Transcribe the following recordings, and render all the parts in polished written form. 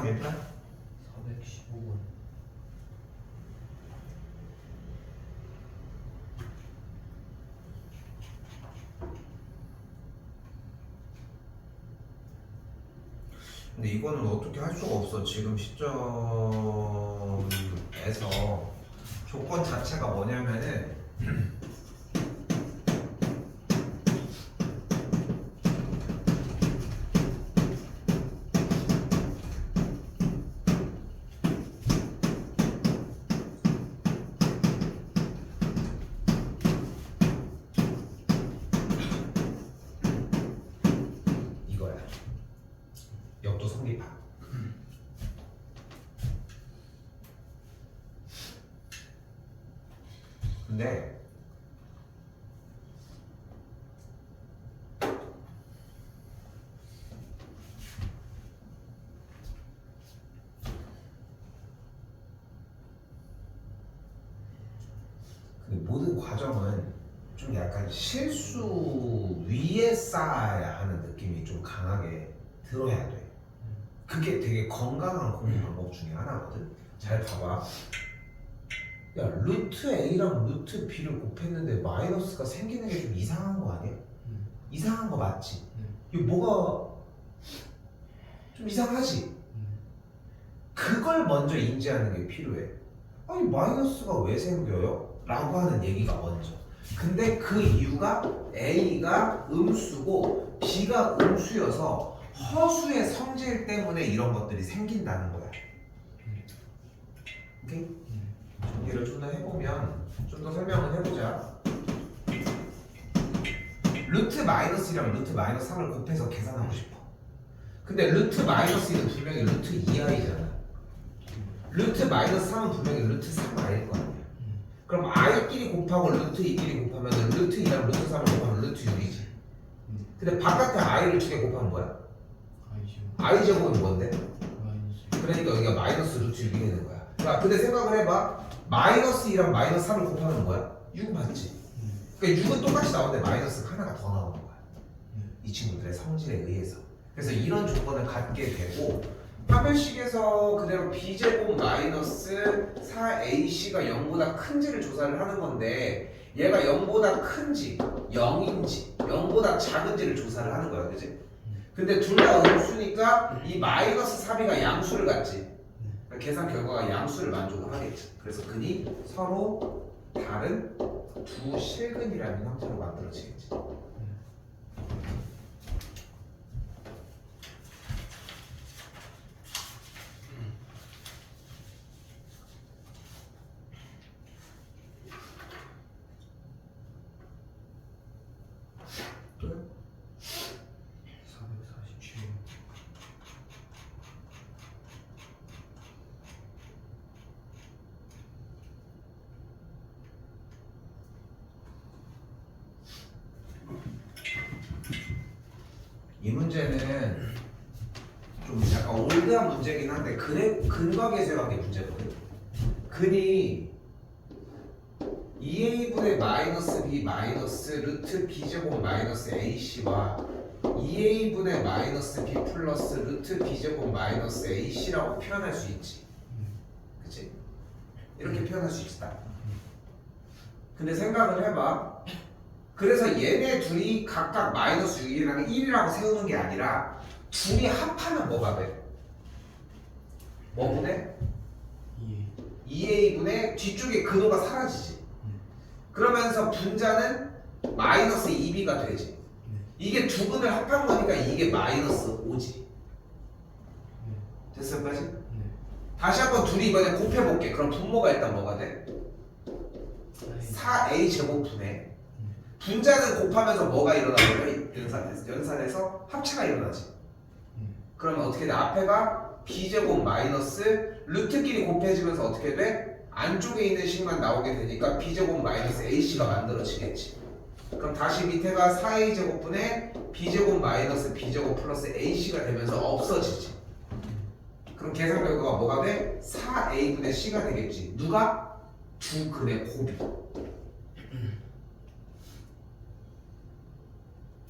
몇 번? 415번. 근데 이거는 어떻게 할 수가 없어. 지금 시점에서 조건 자체가 뭐냐면은 이거야. 역도 성립학. 근데 모든 과정은 좀 약간 실수 위에 쌓아야 하는 느낌이 좀 강하게 들어야 돼. 그게 되게 건강한 공부 방법 중에 하나거든. 잘 봐봐. 야, 루트 A랑 루트 B를 곱했는데 마이너스가 생기는 게 좀 이상한 거 아니야? 이상한 거 맞지? 이거 뭐가 좀 이상하지? 그걸 먼저 인지하는 게 필요해. 아니 마이너스가 왜 생겨요? 라고 하는 얘기가 먼저. 근데 그 이유가 A가 음수고 B가 음수여서 허수의 성질 때문에 이런 것들이 생긴다는 거야. 오케이? 정리를 좀 더 해보면 좀 더 설명을 해보자. 루트 마이너스 1이랑 루트 마이너스 3을 곱해서 계산하고 싶어. 근데 루트 마이너스 1은 분명히 루트 2i잖아. 루트 마이너스 3은 분명히 루트 3i일 거 아니야. 그럼 i끼리 곱하고 루트 2끼리 곱하면 루트 2랑 루트 3을 곱하면 루트 6이지. 근데 바깥에 i를 두 개 곱하면 뭐야? i 제곱은 뭔데? 그러니까 여기가 마이너스 루트 6이 되는 거야. 자, 근데 생각을 해봐. 마이너스 2랑 마이너스 3을 곱하면 뭐야? 6 맞지? 그러니까 6은 똑같이 나오는데 마이너스가 하나가 더 나오는 거야. 이 친구들의 성질에 의해서. 그래서 이런 조건을 갖게 되고 하별식에서 그대로 b제곱 마이너스 4ac가 0보다 큰지를 조사를 하는 건데 얘가 0보다 큰지 0인지 0보다 작은지를 조사를 하는 거야. 그치? 근데 둘 다 음수니까 이 마이너스 3이가 양수를 갖지. 그러니까 계산 결과가 양수를 만족을 하겠지. 그래서 근이 서로 다른 두 실근이라는 형태로 만들어지겠지. 또요? 447. 이 문제는 좀 약간 올드한 문제긴 한데 근과 계수학의 문제거든. 근이 2a분의 마이너스 b 마이너스 루트 b제곱 마이너스 ac와 2a분의 마이너스 b 플러스 루트 b제곱 마이너스 ac라고 표현할 수 있지. 그치? 이렇게 표현할 수 있다. 근데 생각을 해봐. 그래서 얘네 둘이 각각 마이너스 6이랑 1이라고 세우는 게 아니라 둘이 합하면 뭐가 돼? 뭐분의? 2a분의 뒤쪽에 근호가 사라지지. 그러면서 분자는 마이너스 2b가 되지. 이게 두 근을 합한 거니까 이게 마이너스 5지. 됐어 여기까지? 다시 한번 둘이 이번에 곱해볼게. 그럼 분모가 일단 뭐가 돼? 4a 제곱분의 분자는 곱하면서 뭐가 일어나요? 연산해서 합체가 일어나지. 그러면 어떻게 돼? 앞에가 b제곱 마이너스 루트끼리 곱해지면서 어떻게 돼? 안쪽에 있는 식만 나오게 되니까 b제곱 마이너스 ac가 만들어지겠지. 그럼 다시 밑에가 4a 제곱분의 b제곱 마이너스 b제곱 플러스 ac가 되면서 없어지지. 그럼 계산 결과가 뭐가 돼? 4a분의 c가 되겠지. 누가? 두 근의 곱이.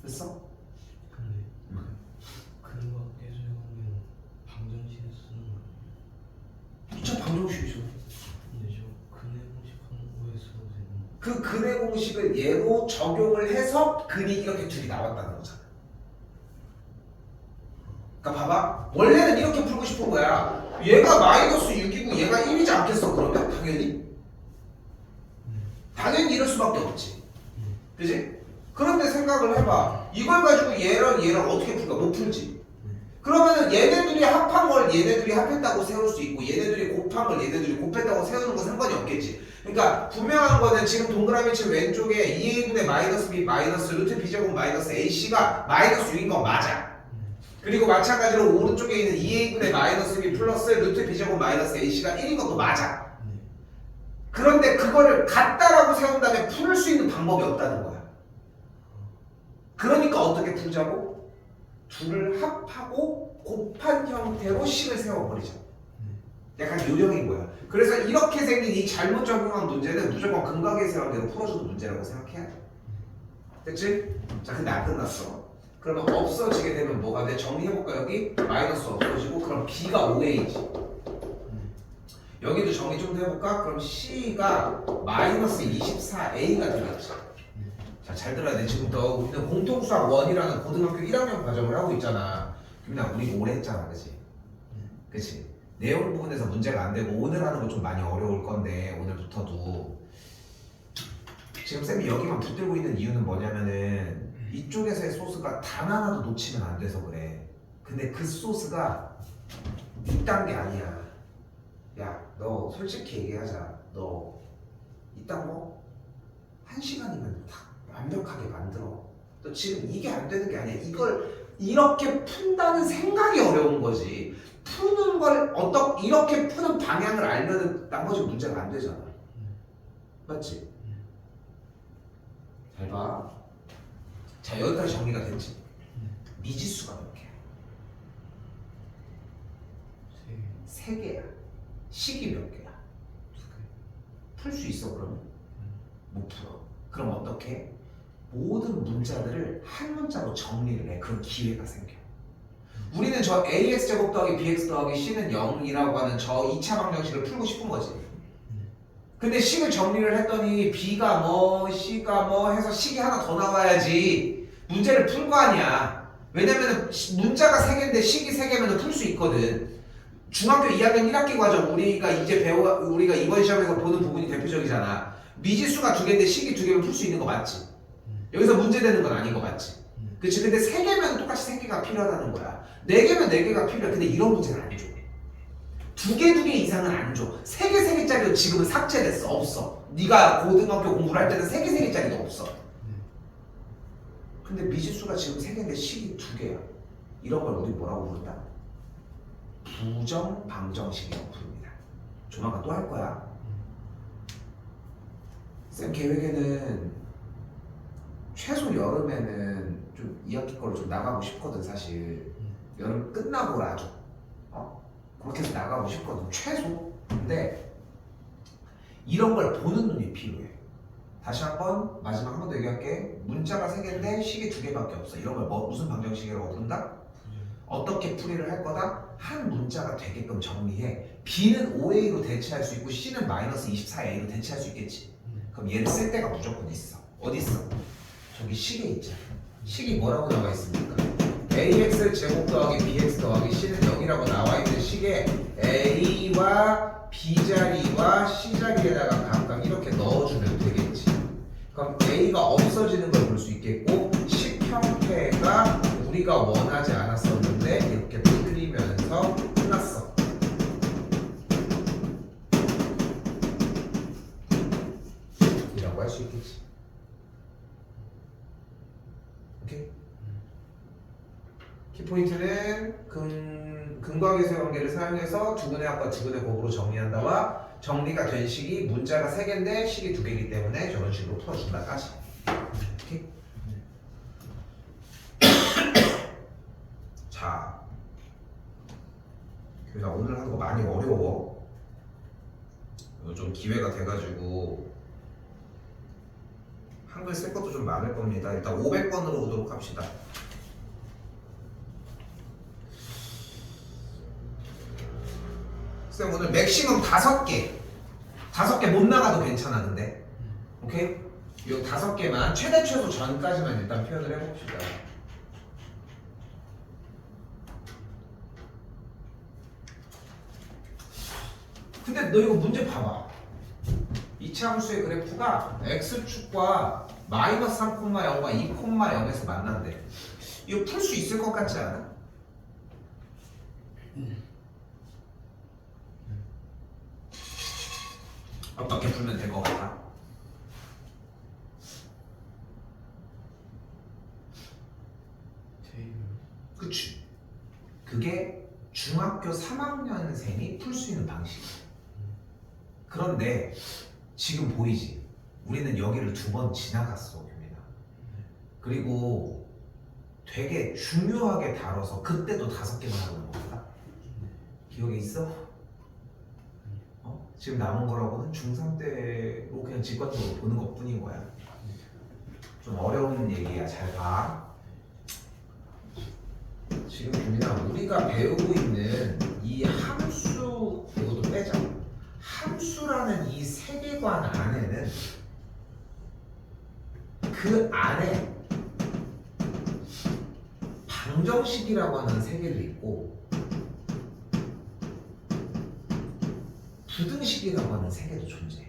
됐어? 근데 근과 계수하면 방정식을 쓰는 그 근의 공식을 얘로 적용을 해서 근이 이렇게 둘이 나왔다는 거잖아. 그러니까 봐봐. 원래는 이렇게 풀고 싶은 거야. 얘가 마이너스 6이고 얘가 1이지 않겠어? 그러면 당연히 이럴 수밖에 없지. 그지? 그런데 생각을 해봐. 이걸 가지고 얘랑 어떻게 풀까? 못 풀지. 그러면은 얘네들이 합한 걸 얘네들이 합했다고 세울 수 있고 얘네들이 곱한 걸 얘네들이 곱했다고 세우는 건 상관이 없겠지. 그러니까 분명한 거는 지금 동그라미 칠 왼쪽에 2a분의 마이너스 b 마이너스 루트 b제곱 마이너스 ac가 마이너스 6인 건 맞아. 그리고 마찬가지로 오른쪽에 있는 2a분의 마이너스 b 플러스 루트 b제곱 마이너스 ac가 1인 것도 맞아. 그런데 그거를 같다라고 세운 다음에 풀 수 있는 방법이 없다는 거야. 그러니까 어떻게 풀자고? 둘을 합하고 곱한 형태로 식을 세워버리자. 약간 요령인 거야. 그래서 이렇게 생긴 이 잘못 적용한 문제는 무조건 근각에서 관계로 풀어주는 문제라고 생각해야 돼. 됐지? 자, 근데 안 끝났어. 그러면 없어지게 되면 뭐가 돼? 정리해볼까? 여기 마이너스 없어지고 그럼 b가 5a지. 여기도 정리 좀 더 해볼까? 그럼 c가 마이너스 24a가 되겠지. 자, 잘 들어야 돼. 지금부터 우리는 공통수학 1이라는 고등학교 1학년 과정을 하고 있잖아. 김민아, 우리 오래 했잖아, 그치? 그치? 내용 부분에서 문제가 안 되고 오늘 하는 거 좀 많이 어려울 건데 오늘부터도 지금 쌤이 여기만 붙들고 있는 이유는 뭐냐면은 이쪽에서의 소스가 단 하나도 놓치면 안 돼서 그래. 근데 그 소스가 이딴 게 아니야. 야, 너 솔직히 얘기하자. 너 이딴 거 1시간이면 다 완벽하게 만들어. 너 지금 이게 안 되는 게 아니야. 이걸 이렇게 푼다는 생각이 어려운 거지. 푸는 걸 이렇게 푸는 방향을 알면은 나머지 문제가 안 되잖아. 맞지? 잘 봐. 자, 여기까지 정리가 됐지? 미지수가 몇 개야? 3개야. 식이 몇 개야? 2개. 풀 수 있어 그러면? 못 풀어. 그럼 어떻게? 모든 문자들을 한 문자로 정리를 해. 그런 기회가 생겨. 우리는 저 ax제곱 더하기 bx 더하기 c는 0이라고 하는 저 2차 방정식을 풀고 싶은 거지. 근데 식을 정리를 했더니 b가 뭐 c가 뭐 해서 식이 하나 더 나와야지 문제를 푼 거 아니야. 왜냐면은 문자가 3개인데 식이 3개면 풀 수 있거든. 중학교 2학년 1학기 과정 우리가 이번 시험에서 보는 부분이 대표적이잖아. 미지수가 2개인데 식이 2개면 풀 수 있는 거 맞지? 여기서 문제되는 건 아닌 거 맞지? 그치? 근데 3개면 똑같이 3개가 필요하다는 거야. 4개면 4개가 필요해. 근데 이런 문제는 안 줘. 2개 이상은 안 줘. 3개짜리도 지금은 삭제됐어. 없어. 네가 고등학교 공부를 할 때는 3개짜리도 없어. 근데 미지수가 지금 3개인데 식이 2개야. 이런 걸 우리 뭐라고 부른다? 부정 방정식이라고 부릅니다. 조만간 또 할 거야. 쌤 계획에는 최소 여름에는 좀 2학기 거로 좀 나가고 싶거든 사실. 여름 끝나고라도 그렇게 해서 나가고 싶거든 최소. 근데 이런 걸 보는 눈이 필요해. 다시 한번 마지막 한 번 더 얘기할게. 문자가 3개인데 식이 2개밖에 없어. 이런 걸 무슨 방정식이라고 부른다? 어떻게 풀이를 할 거다? 한 문자가 되게끔 정리해. b는 5a로 대체할 수 있고 c는 마이너스 24a로 대체할 수 있겠지. 그럼 얘를 쓸 데가 무조건 있어. 어디 있어? 저기 식에 있잖아. 식이 뭐라고 나와 있습니까? ax 제곱 더하기 bx 더하기 c는 0이라고 나와 있는 식에 a와 b 자리와 c 자리에다가 각각 이렇게 넣어주면 되겠지. 그럼 a가 없어지는 걸 볼 수 있겠고 식 형태가 우리가 원하지 않았었는데 이렇게 풀리면서 끝났어. 이라고 할 수 있겠지. 오케이? 키포인트는 근각에서의 관계를 사용해서 두근의 합과 지근의 곱으로 정리한다와 정리가 된 식이 문자가 3개인데 식이 2개이기 때문에 저런 식으로 풀어준다까지. 오케이? 자, 교사 오늘 하는 거 많이 어려워. 이거 좀 기회가 돼가지고 한글 쓸 것도 좀 많을 겁니다. 일단 500번으로 오도록 합시다. 쌤 오늘 맥시멈 5개 못 나가도 괜찮아. 근데 오케이? 요 5개만 최대 최소 전까지만 일단 표현을 해봅시다. 근데 너 이거 문제 봐봐. 이차 함수의 그래프가 x축과 마이너스 3,0과 2,0에서 만난대. 이거 풀 수 있을 것 같지 않아? 어떻게 풀면 될 것 같아? 그치? 그게 중학교 3학년생이 풀 수 있는 방식이야. 그런데 지금 보이지? 우리는 여기를 2번 지나갔어, 유민아. 그리고 되게 중요하게 다뤄서 그때도 5개만 하고 넘어갔다. 기억에 있어? 지금 남은 거라고는 중3 때로 그냥 직관적으로 보는 것 뿐인 거야. 좀 어려운 얘기야. 잘 봐. 지금 유민아, 우리가 배우고 있는 이 함수, 이것도 빼자. 함수라는 이 세계관 안에는 그 안에 방정식이라고 하는 세계도 있고 부등식이라고 하는 세계도 존재해.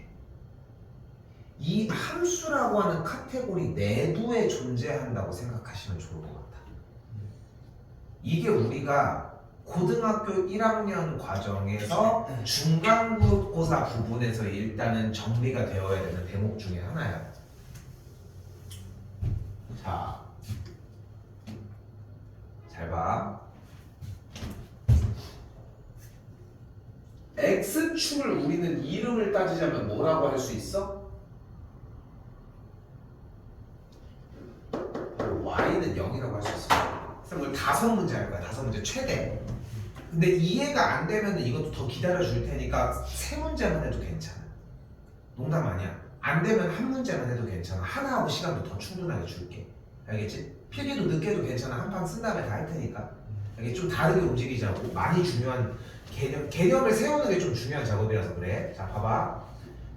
이 함수라고 하는 카테고리 내부에 존재한다고 생각하시면 좋을 것 같아. 이게 우리가 고등학교 1학년 과정에서 중간고사 부분에서 일단은 정리가 되어야 되는 대목 중에 하나야. 자, 잘 봐. X축을 우리는 이름을 따지자면 뭐라고 할 수 있어? Y는 0이라고 할 수 있어. 그래서 오늘 5문제 할 거야. 5문제 최대. 근데 이해가 안 되면 이것도 더 기다려 줄 테니까 3문제만 해도 괜찮아. 농담 아니야. 안 되면 1문제만 해도 괜찮아. 하나 하고 시간도 더 충분하게 줄게. 알겠지? 필기도 늦게도 괜찮아. 한 판 쓴 다음에 다 할 테니까. 이게 좀 다르게 움직이자고. 많이 중요한 개념을 세우는 게 좀 중요한 작업이라서 그래. 자, 봐봐.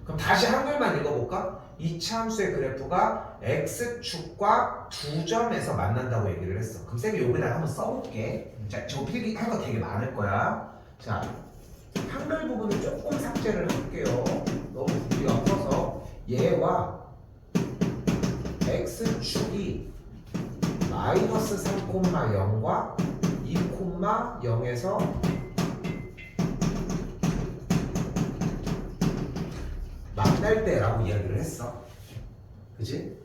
그럼 다시 한글만 읽어볼까? 이차 함수의 그래프가 x축과 2점에서 만난다고 얘기를 했어. 그럼 쌤이 여기다 한번 써볼게. 자, 저 필기 할 거 되게 많을 거야. 자, 한글 부분은 조금 삭제를 할게요. 너무 부피가 커서. 얘와 x축이 마이너스 3,0과 2,0에서 만날 때라고 이야기를 했어. 그치?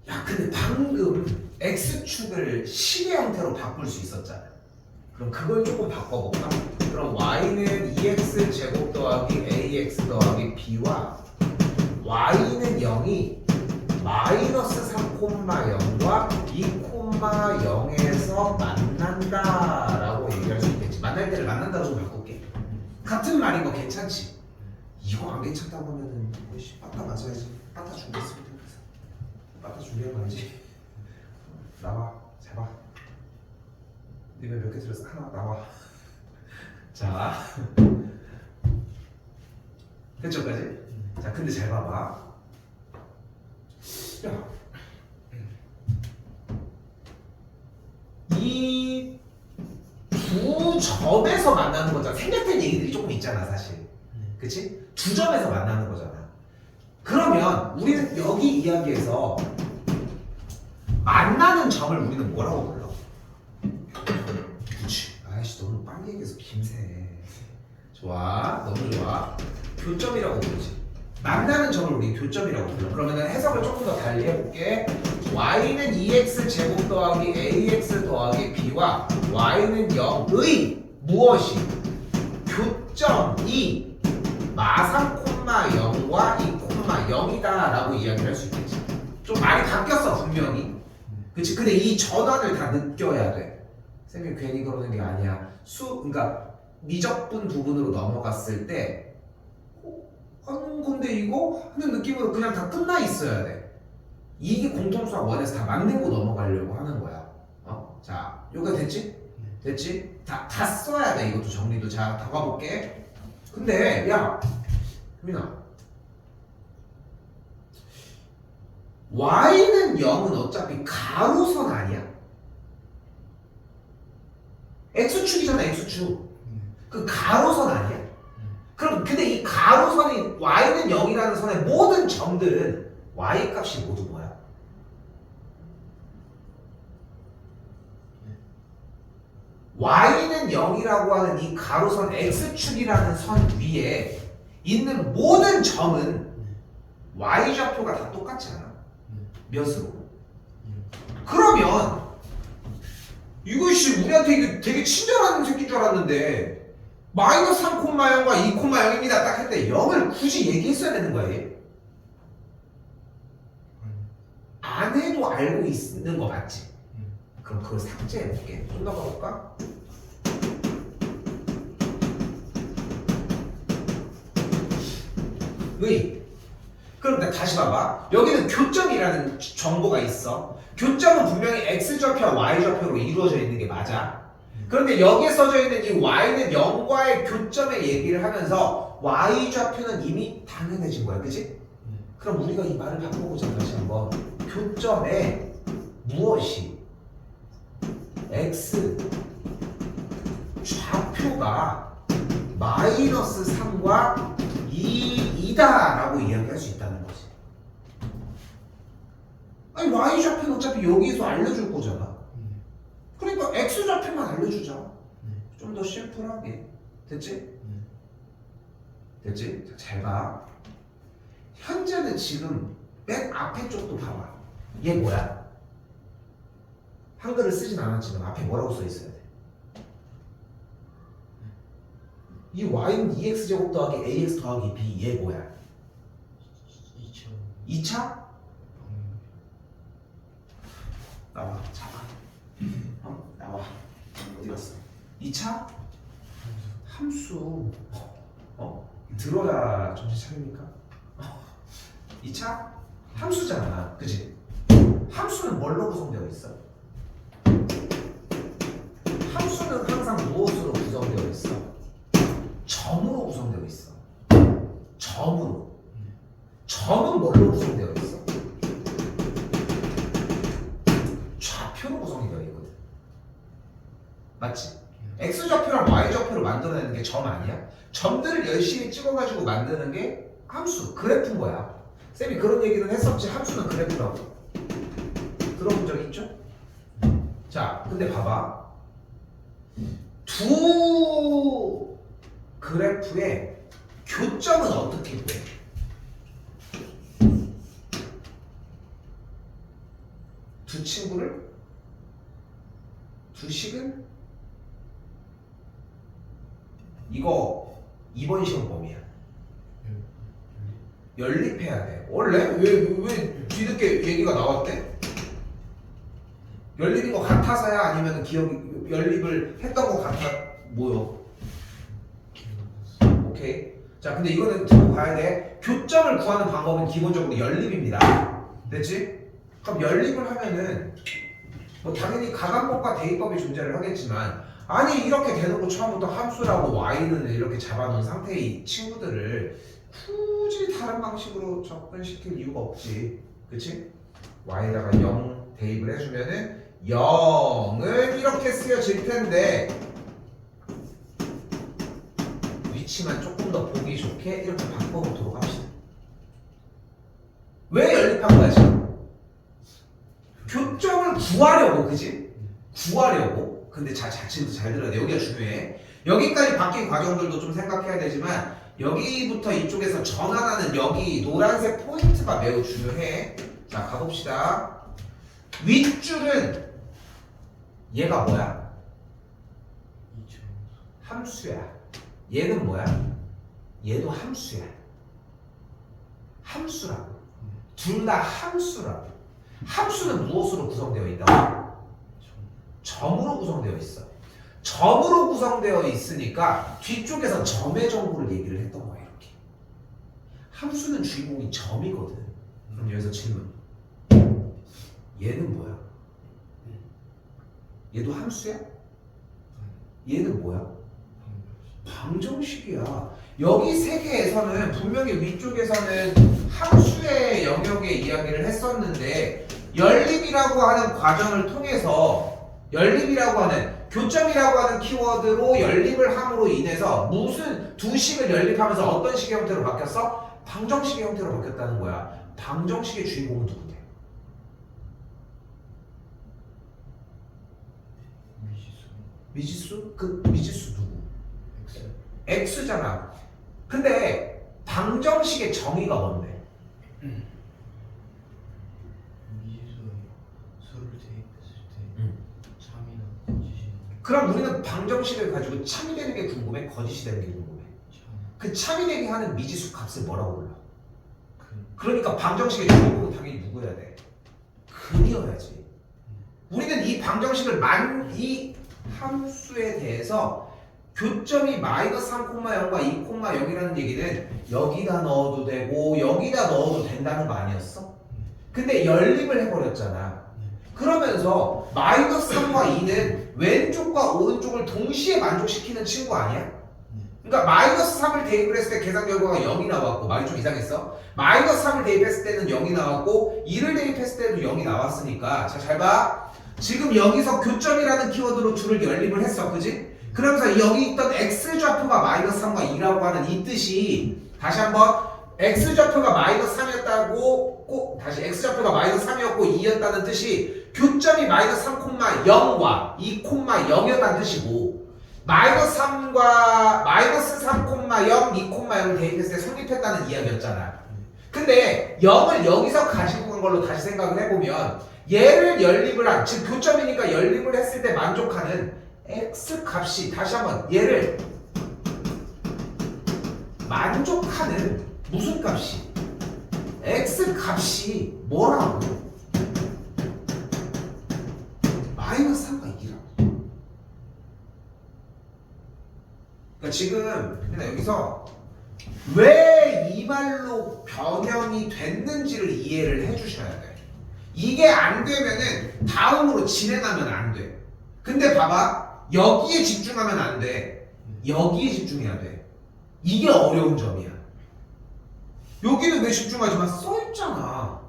야, 근데 방금 x축을 식의 형태로 바꿀 수 있었잖아. 그럼 그걸 조금 바꿔볼까? 그럼 y는 2x 제곱 더하기 ax 더하기 b와 y는 0이 마이너스 3,0과 2,0에서 만난다라고 얘기할 수 있겠지. 만날 때를 만난다로 좀 바꿀게. 같은 말인 거 괜찮지? 이거 안 괜찮다고 하면은 뭐씨 빠따 맞아야지. 빠따 준비했습니다. 빠따 준비한 거지. 나와. 잘 봐. 니네 몇 개 들었어? 하나 나와. 자, 됐죠까지? 자, 근데 잘 봐봐. 야, 이 두 점에서 만나는 거잖아. 생략된 얘기들이 조금 있잖아, 사실. 그치? 두 점에서 만나는 거잖아. 그러면 우리는 여기 이야기에서 만나는 점을 우리는 뭐라고 불러? 그치? 아이씨, 너무 빨리 얘기해서 김새. 좋아, 너무 좋아. 교점이라고 부르지. 만나는 점을 우리 교점이라고 불러. 그러면 해석을 조금 더 달리 해볼게. y는 2x 제곱 더하기 ax 더하기 b와 y는 0의 무엇이? 교점이 마3,0과 2,0이다 라고 이야기를 할 수 있겠지. 좀 많이 바뀌었어 분명히. 그치? 근데 이 전환을 다 느껴야 돼. 쌤이 괜히 그러는 게 아니야. 그러니까 미적분 부분으로 넘어갔을 때 하는 건데 이거? 하는 느낌으로 그냥 다 끝나 있어야 돼. 이게 공통수학 원에서 다 만들고 넘어가려고 하는 거야. 자, 요거 됐지? 됐지? 다 써야 돼. 이것도 정리도. 자, 다 가볼게. 근데 야, 민아, y는 0은 어차피 가로선 아니야? x축이잖아, x축. 그 가로선 아니야? 그럼 근데 이 가로선이 y는 0이라는 선의 모든 점들은 y 값이 모두 뭐야? y는 0이라고 하는 이 가로선 x축이라는 선 위에 있는 모든 점은 y좌표가 다 똑같지 않아? 몇으로? 그러면 이것이 우리한테 이게 되게 친절한 새끼인 줄 알았는데 마이너스 3,0과 2,0입니다 딱 할 때 0을 굳이 얘기했어야 되는 거야 얘? 안 해도 알고 있는 거 맞지? 그럼 그걸 삭제해볼게. 좀 더 가볼까? 그럼 다시 봐봐. 여기는 교점이라는 정보가 있어. 교점은 분명히 x좌표와 y좌표로 이루어져 있는 게 맞아. 그런데 여기에 써져 있는 이 y는 0과의 교점의 얘기를 하면서 y좌표는 이미 당연해진 거야. 그치? 그럼 우리가 이 말을 바꿔보자. 다시 한번. 교점에 무엇이 x 좌표가 마이너스 3과 2이다 라고 이야기할 수 있다는 거지. 아니 y좌표는 어차피 여기서 알려줄 거잖아. 그러니까 x좌표만 알려주자. 좀 더 심플하게. 됐지? 됐지? 자, 잘 봐. 현재는 지금 맨 앞에 쪽도 봐봐. 얘 뭐야? 한글을 쓰진 않았지만 앞에 뭐라고 써 있어야 돼? 이 y는 2x제곱 더하기 ax 더하기 b 얘 뭐야? 2차? 나와 잡아. 나와. 어디 갔어? 2차? 함수. 들어야 정신 차립니까? 2차? 함수잖아. 그치? 함수는 뭘로 구성되어 있어? 함수는 항상 무엇으로 구성되어 있어? 점으로 구성되어 있어. 점으로. 점은 뭘로 구성되어 있어? 좌표로 구성이 되어 있거든. 맞지? x좌표랑 y좌표를 만들어내는 게 점 아니야? 점들을 열심히 찍어가지고 만드는 게 함수, 그래프인 거야. 쌤이 그런 얘기는 했었지. 함수는 그래프라고. 들어본 적 있죠? 자, 근데 봐봐. 두 그래프의 교점은 어떻게 돼? 두 친구를 두 식은 이거 2번 시험 범위야. 연립해야 돼. 원래 왜 뒤늦게 얘기가 나왔대? 연립인 것 같아서야 아니면 기억이 연립을 했던 것 같아 뭐요? 오케이. 자, 근데 이거는 듣고 가야 돼. 교점을 구하는 방법은 기본적으로 연립입니다. 됐지? 그럼 연립을 하면은 뭐 당연히 가간법과 대입법이 존재를 하겠지만 아니 이렇게 대놓고 처음부터 함수라고 y는 이렇게 잡아놓은 상태의 친구들을 굳이 다른 방식으로 접근시킬 이유가 없지. 그치? y에다가 0 대입을 해주면은 0은 이렇게 쓰여질 텐데 위치만 조금 더 보기 좋게 이렇게 바꿔보도록 합시다. 왜 연립한 거야 지금? 교점을 구하려고. 그치? 구하려고. 근데 자칫도 잘 들어야 돼. 여기가 중요해. 여기까지 바뀐 과정들도 좀 생각해야 되지만 여기부터 이쪽에서 전환하는 여기 노란색 포인트가 매우 중요해. 자, 가봅시다. 윗줄은 얘가 뭐야? 함수야. 얘는 뭐야? 얘도 함수야. 함수라고. 둘 다 함수라고. 함수는 무엇으로 구성되어 있다고? 점으로 구성되어 있어. 점으로 구성되어 있으니까 뒤쪽에서 점의 정보를 얘기를 했던 거야. 이렇게. 함수는 주인공이 점이거든. 그럼 여기서 질문. 얘는 뭐야? 얘도 함수야? 얘는 뭐야? 방정식이야. 여기 세 개에서는 분명히 위쪽에서는 함수의 영역의 이야기를 했었는데 연립이라고 하는 과정을 통해서 연립이라고 하는 교점이라고 하는 키워드로 연립을 함으로 인해서 무슨 두 식을 연립하면서 어떤 식의 형태로 바뀌었어? 방정식의 형태로 바뀌었다는 거야. 방정식의 주인공은 누군데? 미지수? 그 미지수 누구? X. X잖아. 근데 방정식의 정의가 뭔데? 미지수 수를 대입했을 때 참이나 거짓이 그럼 우리는 방정식을 가지고 참이 되는 게 궁금해? 거짓이 되는 게 궁금해? 참. 그 참이 되게 하는 미지수 값을 뭐라고 불러? 그 그러니까 방정식의 주인공은 당연히 누구여야 돼? 근이어야지. 우리는 이 방정식을 이 함수에 대해서 교점이 마이너스 3,0과 2,0이라는 얘기는 여기다 넣어도 되고 여기다 넣어도 된다는 거 아니었어? 근데 연립을 해버렸잖아. 그러면서 마이너스 3과 2는 왼쪽과 오른쪽을 동시에 만족시키는 친구 아니야? 그러니까 마이너스 3을 대입을 했을 때 계산 결과가 0이 나왔고 말이 좀 이상했어? 마이너스 3을 대입했을 때는 0이 나왔고 2를 대입했을 때도 0이 나왔으니까 자, 잘 봐. 지금 여기서 교점이라는 키워드로 둘을 연립을 했어. 그지? 그러면서 여기 있던 x좌표가 마이너스 3과 2라고 하는 이 뜻이 다시 한번 x좌표가 마이너스 3이었다고 꼭 다시 x좌표가 마이너스 3이었고 2였다는 뜻이 교점이 마이너스 3,0과 2,0이었다는 뜻이고 마이너스 3과 마이너스 3,0, 2,0을 대입했을 때 성립했다는 이야기였잖아. 근데 0을 여기서 가지고 간 걸로 다시 생각을 해보면 얘를 연립을 한, 즉 교점이니까 연립을 했을 때 만족하는 x 값이 다시 한번 얘를 만족하는 무슨 값이? x 값이 뭐라고? 마이너스 3과 2라고. 그러니까 지금 근데 여기서 왜 이 말로 변형이 됐는지를 이해를 해주셔야 돼. 이게 안 되면은 다음으로 진행하면 안 돼. 근데 봐봐. 여기에 집중하면 안 돼. 여기에 집중해야 돼. 이게 어려운 점이야. 여기는 왜 집중하지 마? 써있잖아.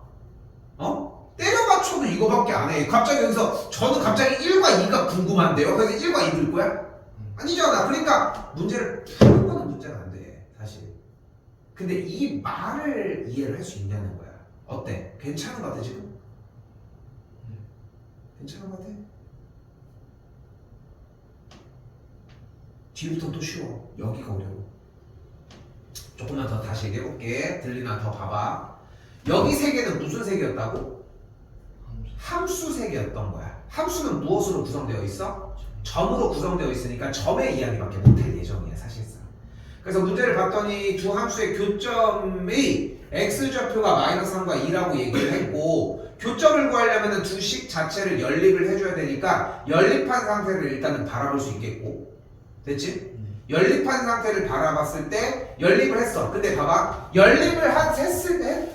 어? 때려 맞춰도 이거밖에 안 해. 갑자기 여기서 저는 갑자기 1과 2가 궁금한데요? 그래서 1과 2 들 거야? 아니잖아. 그러니까 문제를 푸는 거는 문제가 안 돼. 사실. 근데 이 말을 이해를 할 수 있냐는 거야. 어때? 괜찮은 거 같아 지금? 괜찮은 거 같아? 뒤부터 또 쉬워. 여기가 어려워. 조금만 더 다시 얘기해볼게. 들리나 더 봐봐. 여기 세 개는 무슨 세 개였다고? 함수 세 개였던 거야. 함수는 무엇으로 구성되어 있어? 점으로 구성되어 있으니까 점의 이야기밖에 못할 예정이야 사실상. 그래서 문제를 봤더니 두 함수의 교점이 x좌표가 마이너스 3과 2라고 얘기를 했고 교점을 구하려면 두 식 자체를 연립을 해줘야 되니까 연립한 상태를 일단은 바라볼 수 있겠고 됐지? 연립한 상태를 바라봤을 때 연립을 했어. 근데 봐봐. 연립을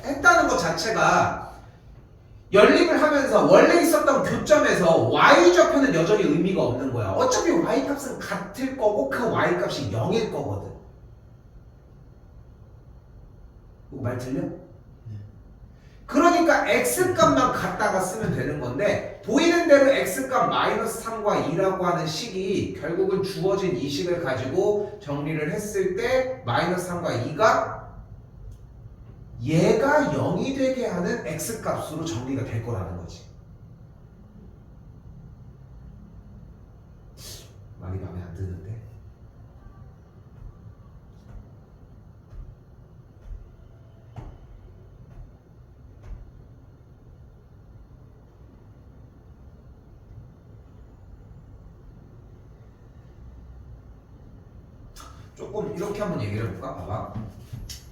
했다는 것 자체가 연립을 하면서 원래 있었던 교점에서 y좌표는 여전히 의미가 없는 거야. 어차피 y값은 같을 거고 그 y값이 0일 거거든. 이거 말 들려? 그러니까 x값만 갖다가 쓰면 되는 건데 보이는 대로 x값 마이너스 3과 2라고 하는 식이 결국은 주어진 이 식을 가지고 정리를 했을 때 마이너스 3과 2가 얘가 0이 되게 하는 x값으로 정리가 될 거라는 거지. 말이 마음에 안 드는데? 조금 이렇게 한번 얘기를 해볼까? 봐봐.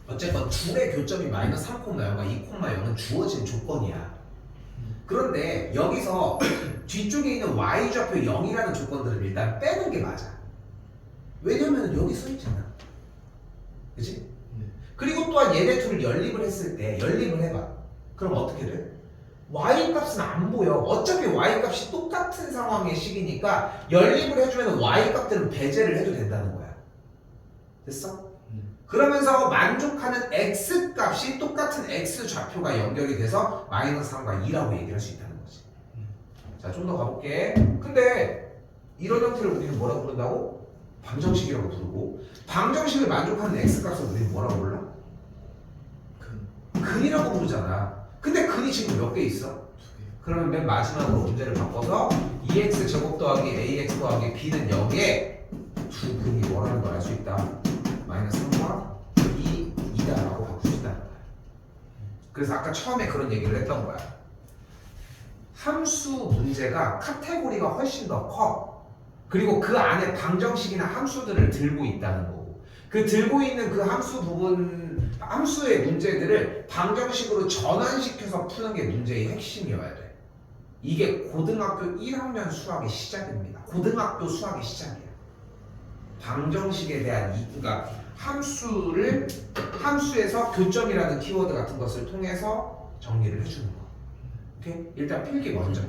어쨌건 둘의 교점이 마이너스 3,0과 2,0은 주어진 조건이야. 그런데 여기서 뒤쪽에 있는 y좌표 0이라는 조건들을 일단 빼는 게 맞아. 왜냐면 여기 써있잖아. 그치? 그리고 또한 얘네 둘을 연립을 했을 때 연립을 해봐. 그럼 어떻게 돼? y값은 안 보여. 어차피 y값이 똑같은 상황의 식이니까 연립을 해주면 y값들은 배제를 해도 된다는 거야. 됐어? 그러면서 만족하는 x 값이 똑같은 x 좌표가 연결이 돼서 마이너스 3과 2라고 얘기할 수 있다는 거지. 자, 좀 더 가볼게. 근데 이런 형태를 우리는 뭐라고 부른다고? 방정식이라고 부르고, 방정식을 만족하는 x 값을 우리는 뭐라고 불러? 근이라고 부르잖아. 근데 근이 지금 몇 개 있어? 그러면 맨 마지막으로 문제를 바꿔서 2x 제곱 더하기 ax 더하기 b는 0에 두 근이 뭐라는 걸 알 수 있다. 마이너스 3과 2다라고 바꾸시다. 그래서 아까 처음에 그런 얘기를 했던 거야. 함수 문제가 카테고리가 훨씬 더 커. 그리고 그 안에 방정식이나 함수들을 들고 있다는 거고, 그 들고 있는 그 함수 부분, 함수의 문제들을 방정식으로 전환시켜서 푸는 게 문제의 핵심이어야 돼. 이게 고등학교 1학년 수학의 시작입니다. 고등학교 수학의 시작이야. 방정식에 대한 그러니까 함수에서 교점이라는 키워드 같은 것을 통해서 정리를 해주는 거. 오케이? 일단 필기 먼저.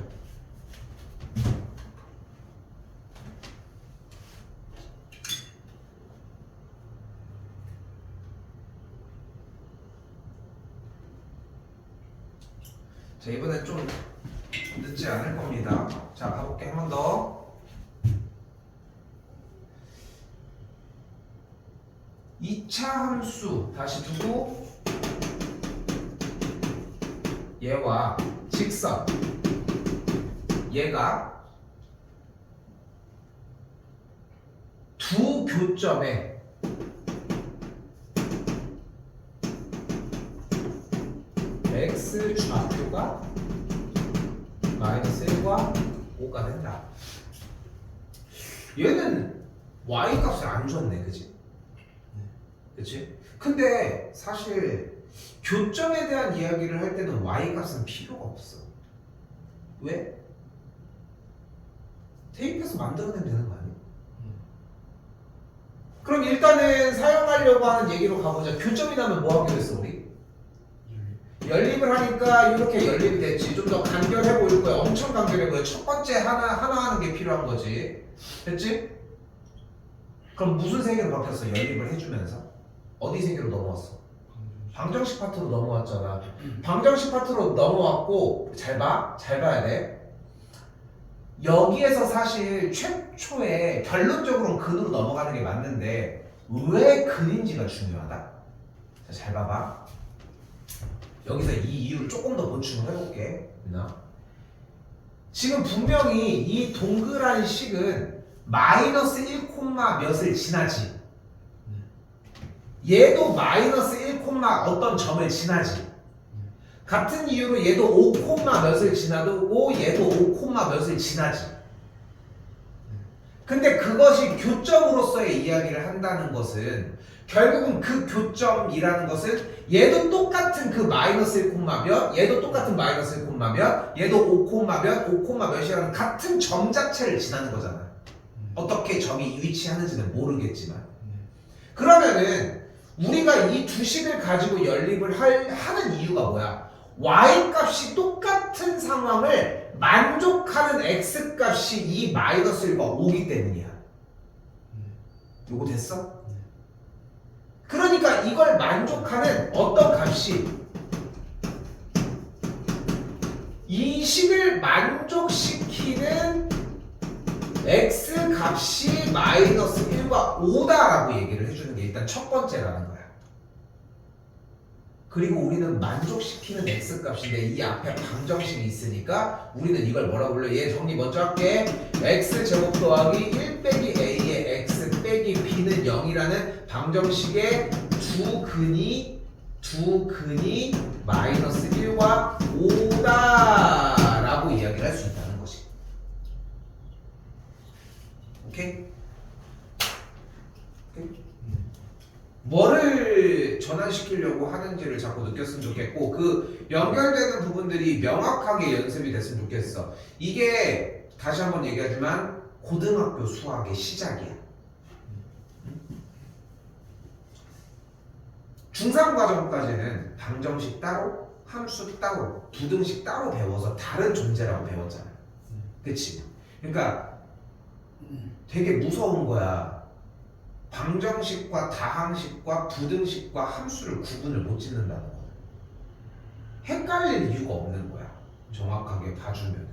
자, 이번엔 좀 늦지 않을 겁니다. 자, 가볼게. 한 번 더. 2차 함수 다시 두고 얘와 직선 얘가 두 교점에 x 좌표가 마이너스 1과 5가 된다. 얘는 y 값을 안 줬네, 그치? 그치? 근데 사실 교점에 대한 이야기를 할 때는 y 값은 필요가 없어. 왜? 테이프에서 만들어내면 되는 거 아니야? 그럼 일단은 사용하려고 하는 얘기로 가보자. 교점이 나면 뭐 하기로 했어 우리? 연립을 하니까 이렇게 연립이 됐지. 좀 더 간결해 보일 거야. 엄청 간결해 보여. 첫 번째 하나 하는 게 필요한 거지. 됐지? 그럼 무슨 세계로 바뀌었어? 연립을 해주면서 어디 세계로 넘어왔어? 방정식 파트로 넘어왔잖아. 방정식 파트로 넘어왔고, 잘 봐. 잘 봐야 돼. 여기에서 사실 최초에 결론적으로는 근으로 넘어가는 게 맞는데 왜 근인지가 중요하다. 자, 잘 봐봐. 여기서 이 이유를 조금 더 보충을 해볼게. 지금 분명히 이 동그란 식은 마이너스 1, 몇을 지나지. 얘도 마이너스 1, 어떤 점을 지나지. 같은 이유로 얘도 5, 몇을 지나고 얘도 5, 몇을 지나지. 근데 그것이 교점으로서의 이야기를 한다는 것은 결국은 그 교점이라는 것은 얘도 똑같은 그 마이너스 1, 몇, 얘도 똑같은 마이너스 1, 몇, 얘도 5, 몇이라는 같은 점 자체를 지나는 거잖아. 어떻게 점이 위치하는지는 모르겠지만. 그러면은 우리가 이 두 식을 가지고 연립을 하는 이유가 뭐야? y 값이 똑같은 상황을 만족하는 x 값이 이 마이너스 1과 5기 때문이야. 요거 됐어? 그러니까 이걸 만족하는 어떤 값이 이 식을 만족시키는 x 값이 마이너스 1과 5다라고 얘기를 해주는 게 일단 첫 번째라는 거야. 그리고 우리는 만족시키는 x 값인데 이 앞에 방정식이 있으니까 우리는 이걸 뭐라고 불러? 얘 정리 먼저 할게. x 제곱 더하기 1 빼기 a의 x 빼기 b는 0이라는 방정식의 두 근이 마이너스 1과 5다라고 이야기를 할 수 있다는 것이. 오케이? 뭐를 전환시키려고 하는지를 자꾸 느꼈으면 좋겠고, 그 연결되는 부분들이 명확하게 연습이 됐으면 좋겠어. 이게 다시 한번 얘기하지만 고등학교 수학의 시작이야. 중3 과정까지는 방정식 따로, 함수 따로, 부등식 따로 배워서 다른 존재라고 배웠잖아. 그치? 그러니까 되게 무서운 거야. 방정식과 다항식과 부등식과 함수를 구분을 못 짓는다는 거야. 헷갈릴 이유가 없는 거야. 정확하게 봐주면.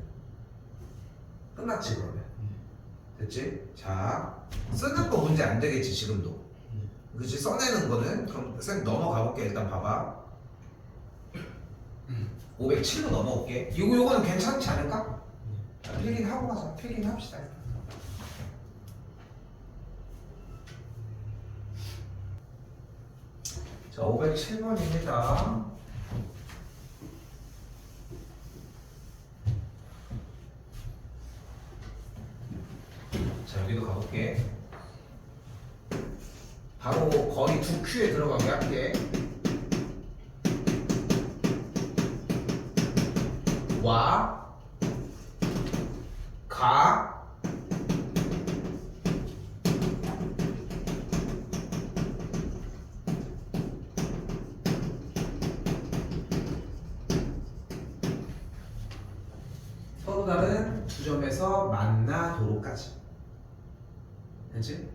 끝났지 그러면. 됐지? 자, 쓰는 거 문제 안 되겠지 지금도. 그치? 써내는 거는 그럼 쌤 넘어가 볼게. 일단 봐봐. 507로 넘어올게. 요거는 괜찮지 않을까? 필긴 하고 가자. 필긴 합시다. 자, 507번입니다. 자, 여기도 가볼게. 바로 거의 2Q에 들어가게 할게. 와, 가, 서로 다른 두 점에서 만나도록까지. 됐지?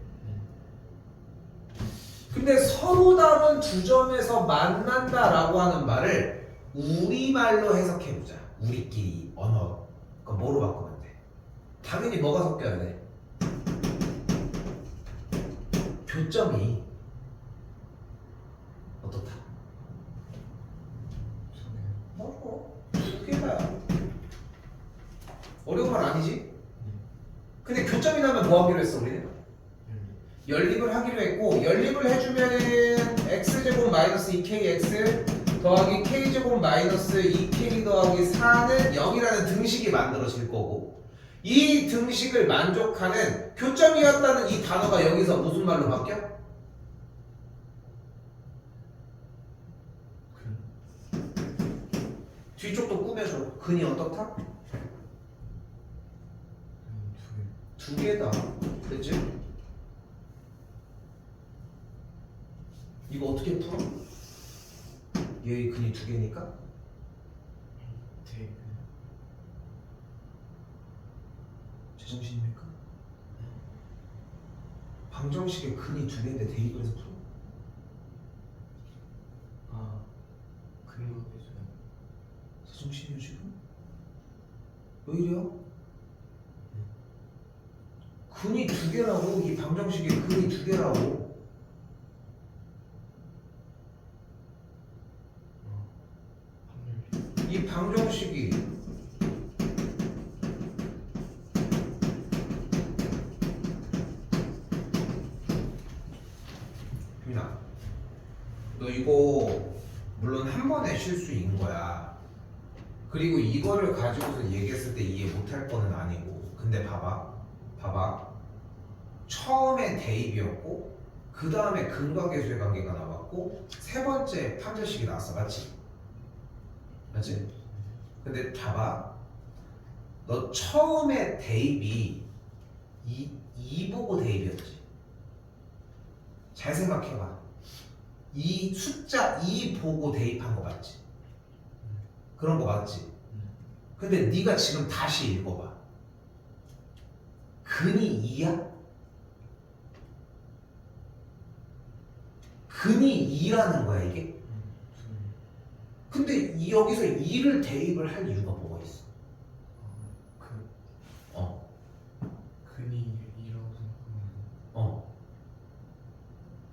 근데 서로 다른 두 점에서 만난다라고 하는 말을 우리말로 해석해보자. 우리끼리 언어. 그럼 뭐로 바꾸면 돼? 당연히 뭐가 섞여야 돼? 교점이 어떻다? 두 개야. 어려운 말 아니지? 근데 교점이 나면 뭐 하기로 했어 우리는? 연립을 하기로 했고, 연립을 해주면은 x제곱 마이너스 2kx 더하기 k제곱 마이너스 2k 더하기 4는 0이라는 등식이 만들어질 거고, 이 등식을 만족하는 교점이었다는 이 단어가 여기서 무슨 말로 바뀌어? 뒤쪽도 꾸며줘. 근이 어떻다? 두 개다. 그치? 이거 어떻게 풀어? 얘의 근이 두 개니까? 제정신입니까? 방정식의 근이 두 개인데 대입을 해서 풀어? 근거에서 제정신이야 지금? 왜 이래요? 근이 두 개라고. 이 방정식의 근이 두 개라고. 이 방정식이 유민아, 너 이거 물론 한 번의 실수인 거야. 그리고 이거를 가지고서 얘기했을 때 이해 못할 거는 아니고. 근데 봐봐 처음에 대입이었고, 그 다음에 근과계수의 관계가 나왔고, 세 번째 판별식이 나왔어. 맞지? 근데 봐봐, 너 처음에 대입이 이 보고 대입이었지. 잘 생각해봐. 이 숫자 2 보고 대입한 거 맞지? 그런 거 맞지? 근데 네가 지금 다시 읽어봐. 근이 2야? 근이 2라는 거야 이게? 근데 여기서 2를 대입을 할 이유가 뭐가 있어? 근이 2라고 생각하면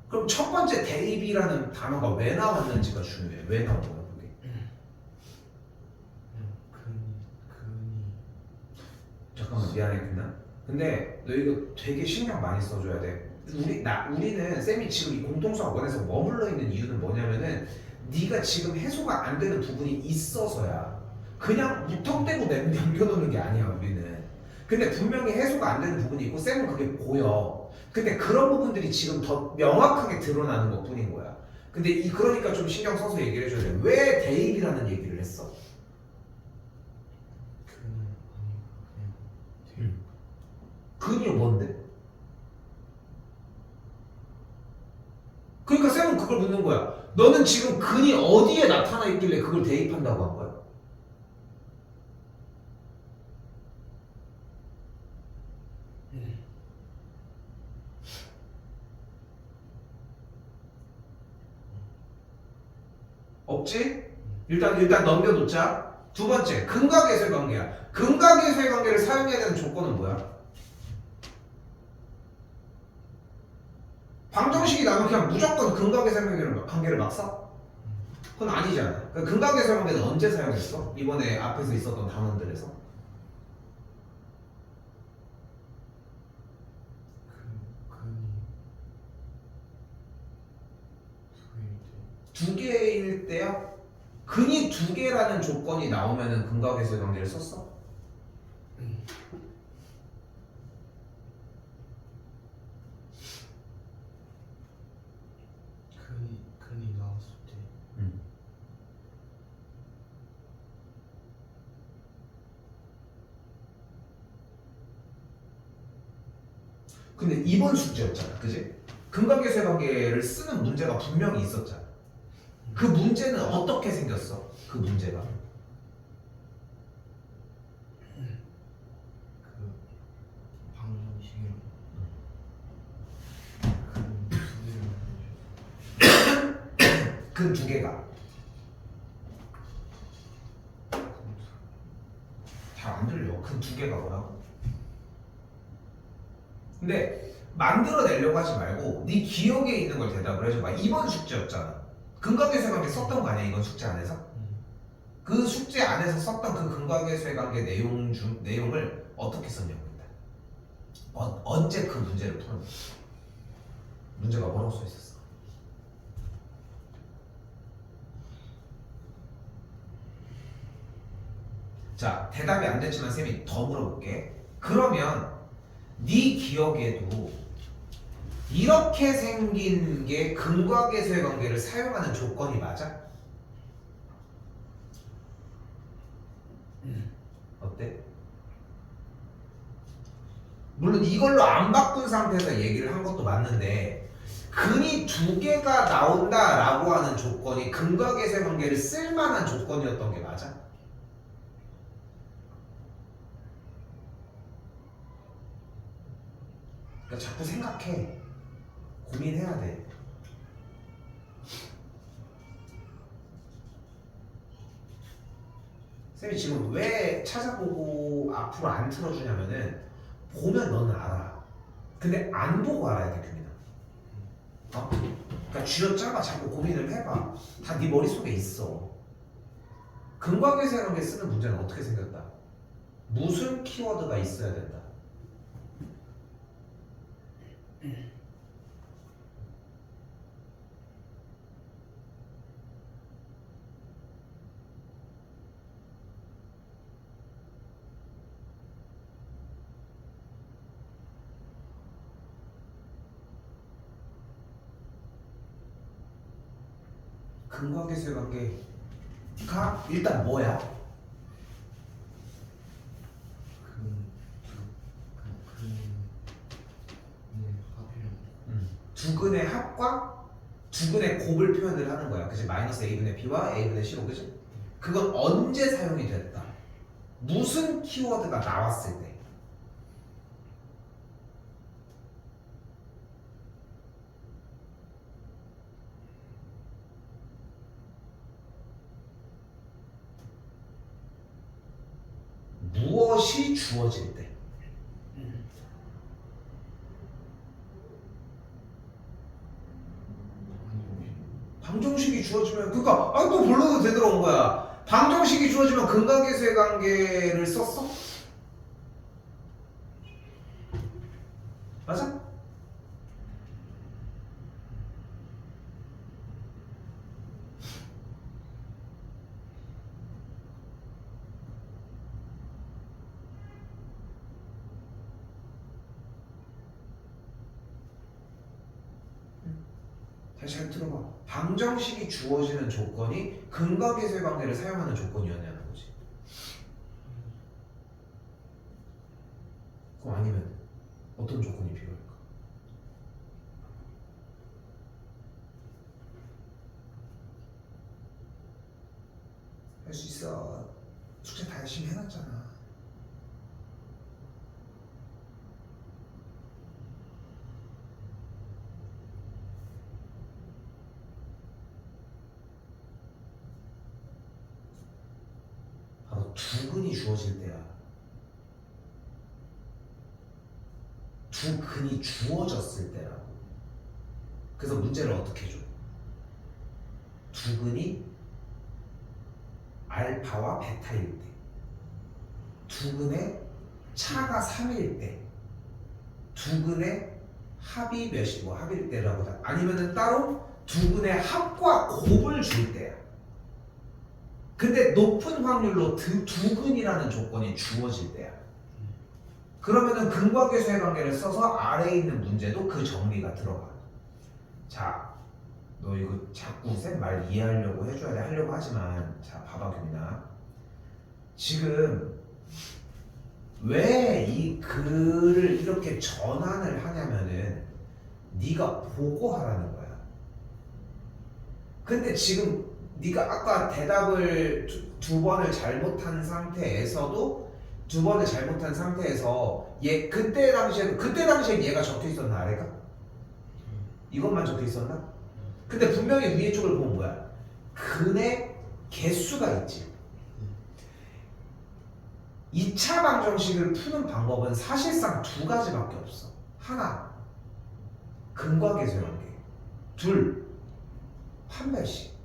그럼 첫 번째 대입이라는 단어가 왜 나왔는지가 중요해. 왜 나온 거야 그게? 근이 잠깐만 미안해 그냥. 근데 너 이거 되게 신경 많이 써줘야 돼. 우리는 쌤이 지금 이 공통수학 원에서 머물러 있는 이유는 뭐냐면은 네가 지금 해소가 안 되는 부분이 있어서야. 그냥 무턱대고 남겨놓는 게 아니야 우리는. 근데 분명히 해소가 안 되는 부분이 있고 쌤은 그게 보여. 근데 그런 부분들이 지금 더 명확하게 드러나는 것 뿐인 거야. 근데 그러니까 좀 신경 써서 얘기를 해줘야 돼. 왜 대입이라는 얘기를 했어? 근은 아니고 그냥 근이 뭔데? 그러니까 쌤은 그걸 묻는 거야. 너는 지금 근이 어디에 나타나 있길래 그걸 대입한다고 한 거야? 없지? 일단 넘겨놓자. 두 번째, 근과 계수의 관계야. 근과 계수의 관계를 사용해야 되는 조건은 뭐야? 방정식이 나오면 그냥 무조건 근과 계수의 관계를 막 써? 그건 아니잖아. 그러니까 근과 계수의 관계는 언제 사용했어? 이번에 앞에서 있었던 단원들에서. 근이 두 개일 때야? 근이 두 개라는 조건이 나오면은 근과 계수의 관계를 썼어? 근이 나왔을 때 근데 이번 숙제였잖아, 그지? 근과 계수의 관계를 쓰는 문제가 분명히 있었잖아. 그 문제는 어떻게 생겼어? 그 문제가 그 방정식이랑 근두 개를 그 두 개가 잘 안 들려. 그 두 개가 뭐라고? 근데 만들어내려고 하지 말고 네 기억에 있는 걸 대답을 해줘봐. 이번 숙제였잖아. 근과 계수의 관계 썼던 거 아니야? 이번 숙제 안에서? 그 숙제 안에서 썼던 그 근과 계수의 관계 내용을 어떻게 썼냐고. 언제 그 문제를 풀었냐? 문제가 뭐라고 써 있었어? 자, 대답이 안 됐지만 쌤이 더 물어볼게. 그러면 네 기억에도 이렇게 생긴 게 근과 계수의 관계를 사용하는 조건이 맞아? 어때? 물론 이걸로 안 바꾼 상태에서 얘기를 한 것도 맞는데 근이 두 개가 나온다라고 하는 조건이 근과 계수의 관계를 쓸만한 조건이었던 게 맞아? 그러니까 자꾸 생각해. 고민해야 돼. 쌤이 지금 왜 찾아보고 앞으로 안 틀어주냐면은 보면 너는 알아. 근데 안 보고 알아야 돼, 규민아. 어? 그러니까 쥐어짜봐 자꾸 고민을 해봐. 다 네 머릿속에 있어. 근과 계수의 관계 쓰는 문제는 어떻게 생겼다? 무슨 키워드가 있어야 된다? 근과 계수의 관계가 일단 뭐야? 두근의 합과 두근의 곱을 표현을 하는 거야. 그치? 마이너스 a분의 b와 a분의 c로, 그치? 그건 언제 사용이 됐다? 무슨 키워드가 나왔을 때? 무엇이 주어질 때? 방정식이 주어지면 그러니까 또 불러도 되돌아온 거야. 방정식이 주어지면 근과 계수의 관계를 썼어? 맞아? 다시 잘 들어봐. 방정식이 주어지는 조건이 근과 계수의 관계를 사용하는 조건이었냐는 거지. 그럼 아니면 어떤 조건이 필요할까? 할 수 있어. 숙제 다 열심히 해놨잖아. 두근이 주어질 때야. 두근이 주어졌을 때라고. 그래서 문제를 어떻게 줘? 두근이 알파와 베타일 때, 두근의 차가 3일 때, 두근의 합이 몇이 뭐 합일 때라고 다 아니면은 따로 두근의 합과 곱을 줄 때야. 근데 높은 확률로 두근이라는 조건이 주어질 때야. 그러면은 근과계수의 관계를 써서 아래에 있는 문제도 그 정리가 들어가. 자, 너 이거 자꾸 쌤 말 이해하려고 해줘야 돼 하려고 하지만 자 봐봐 규민아. 지금 왜 이 글을 이렇게 전환을 하냐면은 네가 보고 하라는 거야. 근데 지금 네가 아까 대답을 두 번을 잘못한 상태에서도 두 번을 잘못한 상태에서 얘 그때 당시에 얘가 적혀 있었나 아래가? 이것만 적혀 있었나? 근데 분명히 위에 쪽을 보면 뭐야? 근의 개수가 있지. 2차 방정식을 푸는 방법은 사실상 두 가지밖에 없어. 하나, 근과 계수의 관계. 둘, 판별식.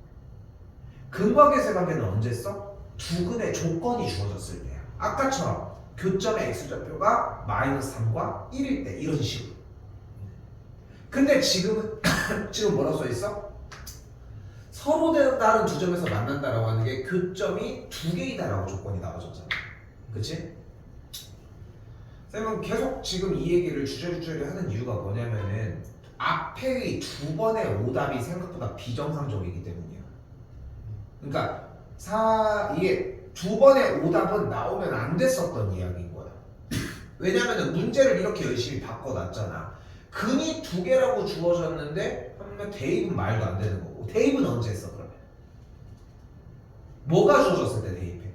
근과 계수의 관계는 언제 써? 두 근의 조건이 주어졌을 때야. 아까처럼 교점의 x좌표가 -3과 1일 때 이런 식으로. 근데 지금 뭐라고 써 있어? 서로 다른 두 점에서 만난다라고 하는 게 교점이 두 개이다라고 조건이 나와줬잖아. 그치? 쌤은 계속 지금 이 얘기를 주저주저를 하는 이유가 뭐냐면은 앞에 두 번의 오답이 생각보다 비정상적이기 때문이야. 그러니까 이게 두 번의 오답은 나오면 안 됐었던 이야기인 거야. 왜냐면은 문제를 이렇게 열심히 바꿔놨잖아. 근이 두 개라고 주어졌는데 하면 대입은 말도 안 되는 거고. 대입은 언제 했어 그러면? 뭐가 주어졌을 때 대입해?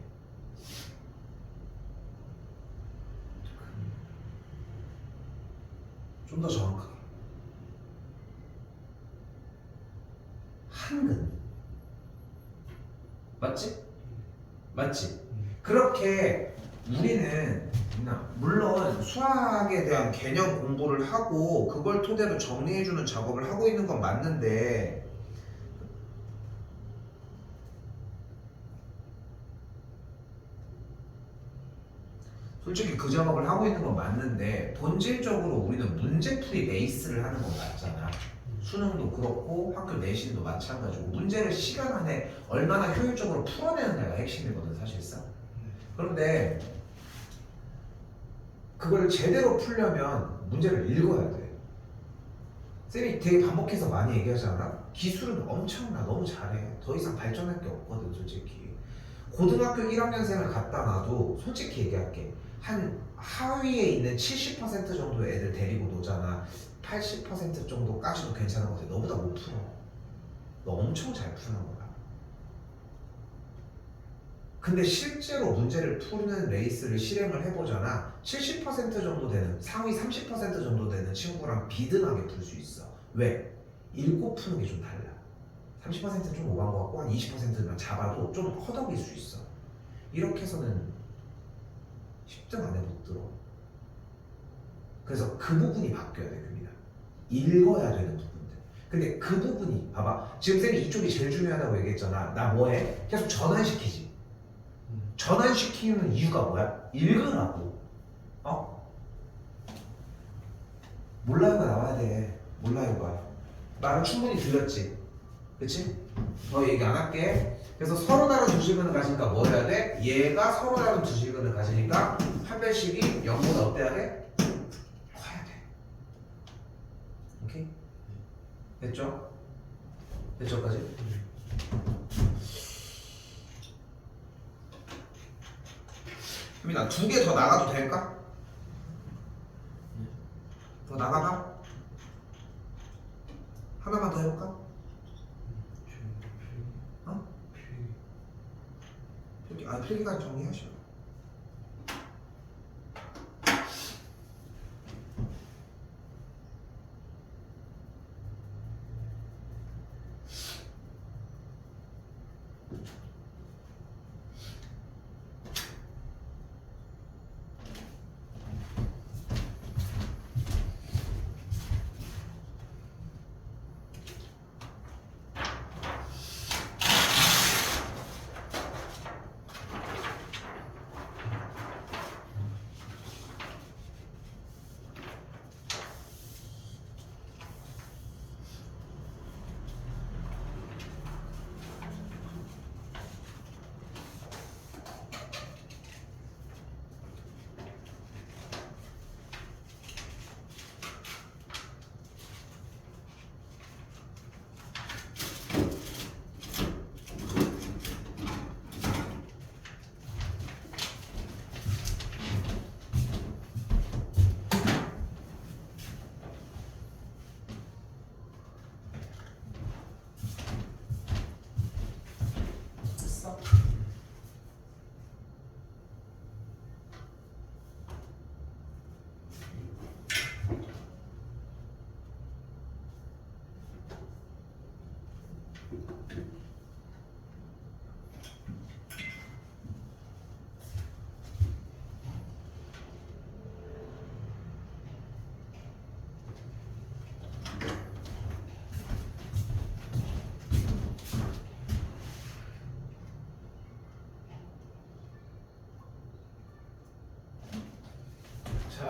좀 더 정확하게 한근 맞지? 맞지? 그렇게 우리는 물론 수학에 대한 개념 공부를 하고 그걸 토대로 정리해주는 작업을 하고 있는 건 맞는데 솔직히 그 작업을 하고 있는 건 맞는데 본질적으로 우리는 문제풀이 베이스를 하는 건 맞잖아. 수능도 그렇고 학교 내신도 마찬가지고 문제를 시간 안에 얼마나 효율적으로 풀어내느냐가 핵심이거든 사실상. 그런데 그걸 제대로 풀려면 문제를 읽어야 돼. 쌤이 되게 반복해서 많이 얘기하잖아. 기술은 엄청나. 너무 잘해. 더 이상 발전할 게 없거든 솔직히. 고등학교 1학년생을 갖다 놔도 솔직히 얘기할게. 한 하위에 있는 70% 정도의 애들 데리고 노잖아. 80% 정도까지도 괜찮은 것 같아. 너보다 못 풀어. 너 엄청 잘 푸는 거야. 근데 실제로 문제를 푸는 레이스를 실행을 해보잖아. 70% 정도 되는, 상위 30% 정도 되는 친구랑 비등하게 풀 수 있어. 왜? 읽고 푸는 게 좀 달라. 30%는 좀 오간 것 같고 한 20%만 잡아도 좀 허덕일 수 있어. 이렇게 해서는 10등 안에 못 들어. 그래서 그 부분이 바뀌어야 돼, 금이다. 읽어야 되는 부분들. 근데 그 부분이 봐봐. 지금 쌤이 이쪽이 제일 중요하다고 얘기했잖아. 나 뭐해? 계속 전환시키지. 전환시키는 이유가 뭐야? 읽으라고. 어? 몰라요가 나와야 돼. 몰라요가. 말은 충분히 들렸지. 그치? 더 얘기 안 할게. 그래서 서로 다른 두 실근을 가지니까 뭐 해야 돼? 얘가 서로 다른 두 실근을 가지니까 판별식이 0보다 어때야 돼? 커야 돼. 오케이? 됐죠? 됐죠까지? 그럼 나 두 개 더 나가도 될까? 더 나가봐. 하나만 더 해볼까? 어? 필기까지 정리하셔.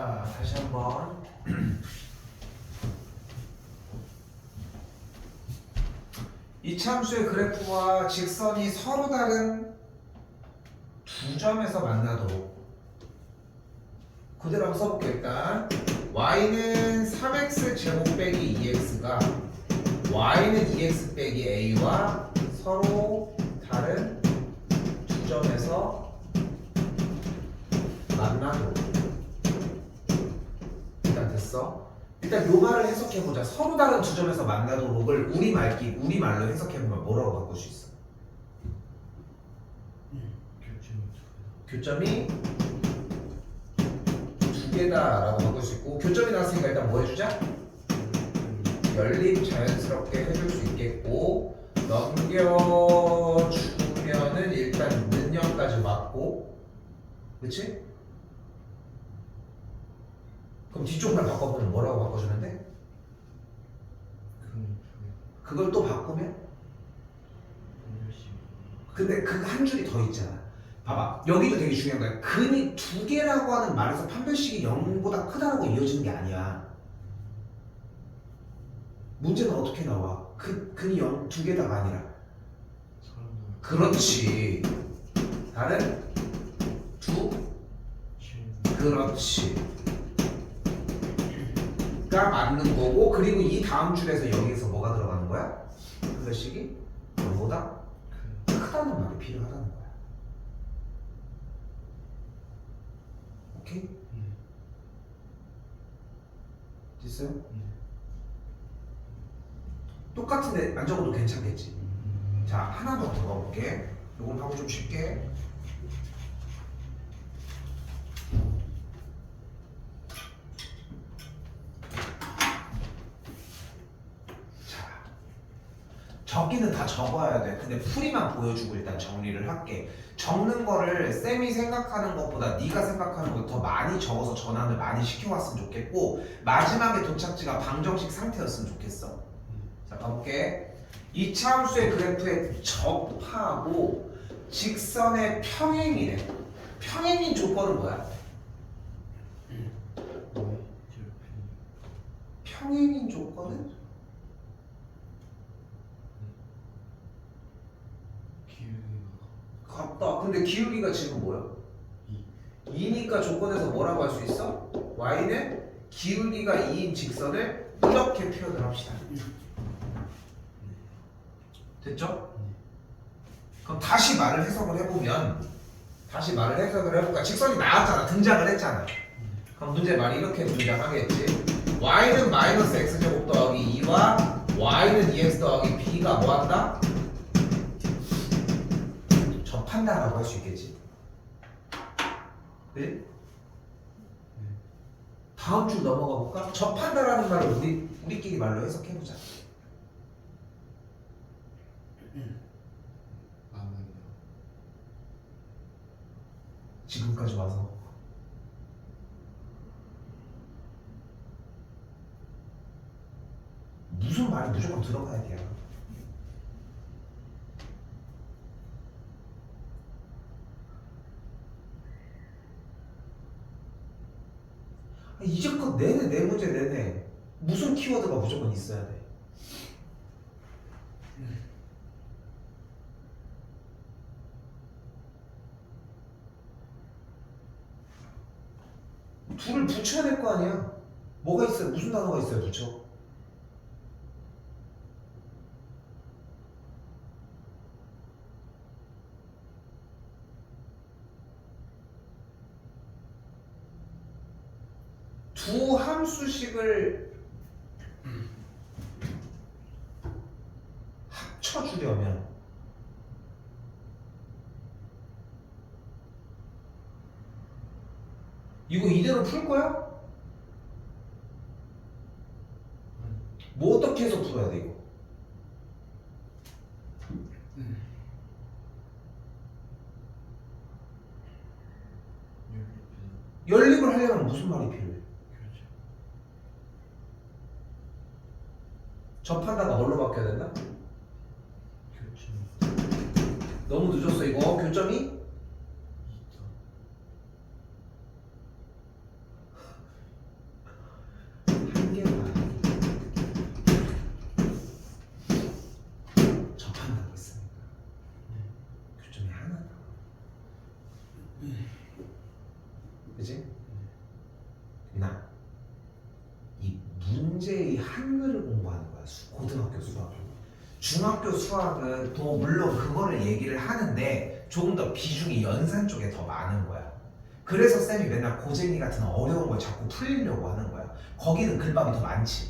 자, 다시 한번. 이 참수의 그래프와 직선이 서로 다른 두 점에서 만나도록 그대로 한번 써볼게요. 일단 y는 3x 제곱 빼기 2x가 y는 2x 빼기 a와 서로 다른 두 점에서 만나도록. 일단 됐어. 일단 요 말을 해석해보자. 서로 다른 두 점에서 만나도록을 우리말로 해석해보면 뭐라고 바꿀 수 있어? 교점이 두 개다라고 바꿀 수 있고, 교점이 나왔으니까 일단 뭐 해주자? 연립 자연스럽게 해줄 수 있겠고, 넘겨주면은 일단 는영까지 맞고, 그치? 그럼 뒤쪽만 바꿔보면 뭐라고 바꿔주면 돼? 그걸 또 바꾸면? 근데 그 한 줄이 더 있잖아. 봐봐, 여기도 되게 중요한 거야. 근이 두 개라고 하는 말에서 판별식이 0보다 크다라고 이어지는 게 아니야. 문제는 어떻게 나와? 근이 0, 두 개다가 아니라. 그렇지. 다른 두? 그렇지. 가 맞는 거고, 그리고 이 다음 줄에서 여기에서 뭐가 들어가는 거야? 판별식이 0보다 크다는 말이 필요하다는 거야. 오케이? 됐어요? 똑같은데 안 적어도 괜찮겠지? 자, 하나 더 적어볼게. 요건 하고 좀 쉽게. 적기는 다 적어야 돼. 근데 풀이만 보여주고 일단 정리를 할게. 적는 거를 쌤이 생각하는 것보다 네가 생각하는 거 더 많이 적어서 전환을 많이 시켜왔으면 좋겠고, 마지막에 도착지가 방정식 상태였으면 좋겠어. 자, 가볼게. 이차함수의 그래프의 접하고 직선의 평행이래. 평행인 조건은 뭐야? 평행인 조건은? 같다. 근데 기울기가 지금 뭐야? 2니까 조건에서 뭐라고 할 수 있어? y는 기울기가 2인 직선을 이렇게 표현을 합시다. 됐죠? 그럼 다시 말을 해석을 해보면, 직선이 나왔잖아. 등장을 했잖아. 그럼 문제 말이 이렇게 등장하겠지. y는 마이너스 x제곱 더하기 2와 y는 2x 더하기 b가 뭐한다? 접한다라고 할 수 있겠지. 그래? 다음 줄 넘어가 볼까? 접한다라는 말을 우리끼리 말로 해석해보자. 지금까지 와서 무슨 말이 무조건 들어가야 돼요. 이제껏 내내 네 문제 내내 무슨 키워드가 무조건 있어야 돼. 둘을 붙여야 될 거 아니야. 뭐가 있어요? 무슨 단어가 있어요? 붙여. 두 함수식을 합쳐주려면 이거 이대로 풀 거야? 뭐 어떻게 해서 풀어야 돼 이거? 연립을 하려면 무슨 말이 필요해? 접한다가 뭘로 바뀌어야 된다? 너무 늦었어 이거. 교점이? 그치? 나 이 문제의 한글을 공부하는 거야. 고등학교 수학은. 중학교 수학은 또 물론 그거를 얘기를 하는데 조금 더 비중이 연산 쪽에 더 많은 거야. 그래서 쌤이 맨날 고쟁이 같은 어려운 걸 자꾸 풀리려고 하는 거야. 거기는 글밥이 더 많지.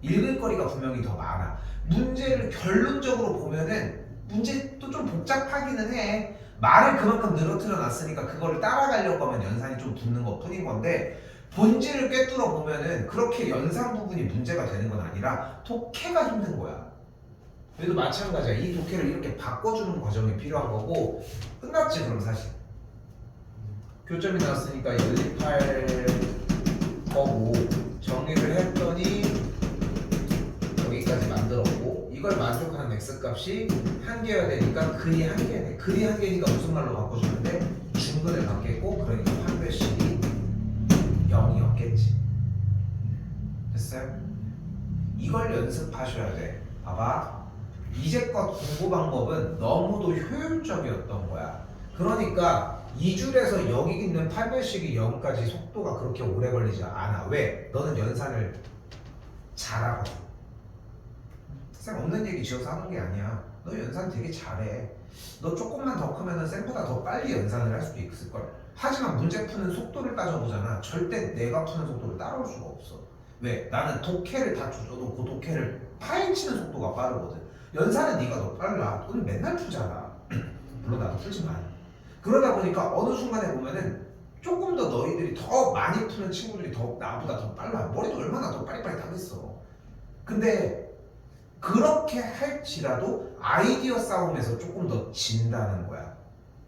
읽을 거리가 분명히 더 많아. 문제를 결론적으로 보면은 문제도 좀 복잡하기는 해. 말을 그만큼 늘어뜨려 놨으니까 그거를 따라가려고 하면 연산이 좀 붙는 것 뿐인 건데 본질을 꿰뚫어 보면은 그렇게 연산 부분이 문제가 되는 건 아니라 독해가 힘든 거야. 얘도 마찬가지야. 이 독해를 이렇게 바꿔주는 과정이 필요한 거고 끝났지 그럼 사실. 교점이 나왔으니까 128 거고 정리를 했더니 여기까지 만들었고 이걸 만족하는 x값이 한 개여야 되니까 근이 한 개네. 근이 한 개니까 무슨 말로 바꿔주는데 중근을 받겠고 그러니까 판별식이 0이었겠지. 됐어요? 이걸 연습하셔야 돼. 봐봐. 이제껏 공부 방법은 너무도 효율적이었던 거야. 그러니까 2줄에서 여기 있는 판별식이 0까지 속도가 그렇게 오래 걸리지 않아. 왜? 너는 연산을 잘하거든. 쌤 없는 얘기 지어서 하는 게 아니야. 너 연산 되게 잘해. 너 조금만 더 크면은 쌤보다 더 빨리 연산을 할 수도 있을걸. 하지만 문제 푸는 속도를 따져보잖아. 절대 내가 푸는 속도를 따라올 수가 없어. 왜? 나는 독해를 다 줘도 그 독해를 파헤치는 속도가 빠르거든. 연산은 네가 더 빨라. 너는 맨날 풀잖아. 물론 나도 풀지만. 그러다 보니까 어느 순간에 보면은 조금 더 너희들이 더 많이 푸는 친구들이 더 나보다 더 빨라. 머리도 얼마나 더 빨리빨리 타겠어. 근데 그렇게 할지라도 아이디어 싸움에서 조금 더 진다는 거야.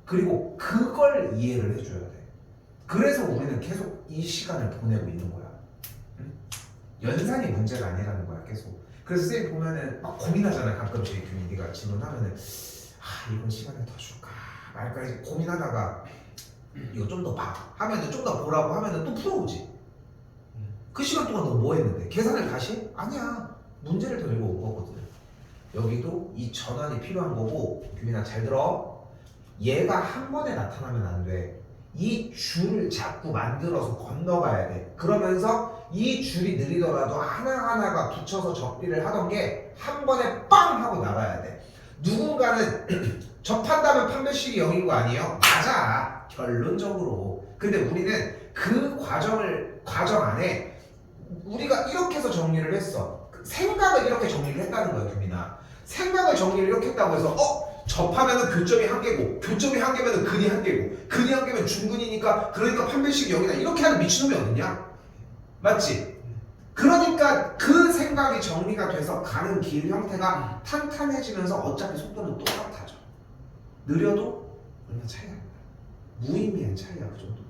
그리고 그걸 이해를 해줘야 돼. 그래서 우리는 계속 이 시간을 보내고 있는 거야. 응? 연산이 문제가 아니라는 거야 계속. 그래서 쌤 보면은 막 고민하잖아. 가끔씩 네가 질문하면은 이건 시간을 더 줄까 말까 이제 고민하다가 이거 좀 더 봐 하면은 좀 더 보라고 하면은 또 풀어오지. 그 시간 동안 너 뭐 했는데? 계산을 다시 해? 아니야. 문제를 더 읽어온 거거든. 여기도 이 전환이 필요한 거고 규민아 잘 들어. 얘가 한 번에 나타나면 안 돼. 이 줄을 자꾸 만들어서 건너가야 돼. 그러면서 이 줄이 느리더라도 하나하나가 붙여서 정리를 하던 게 한 번에 빵 하고 나가야 돼. 누군가는 접한다면 판별식이 0인 거 아니에요? 맞아. 결론적으로. 근데 우리는 그 과정 안에 우리가 이렇게 해서 정리를 했어. 생각을 이렇게 정리를 했다는 거예요, 규민아. 생각을 정리를 이렇게 했다고 해서 접하면은 교점이 한 개고 교점이 한 개면은 근이 한 개고 근이 한 개면 중근이니까 그러니까 판별식이 0이다. 이렇게 하는 미친놈이 어딨냐? 맞지? 그러니까 그 생각이 정리가 돼서 가는 길 형태가 탄탄해지면서 어차피 속도는 똑같아져. 느려도 얼마 차이 안 나. 무의미한 차이야 그 정도.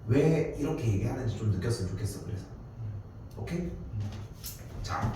왜 이렇게 얘기하는지 좀 느꼈으면 좋겠어. 그래서 오케이? 자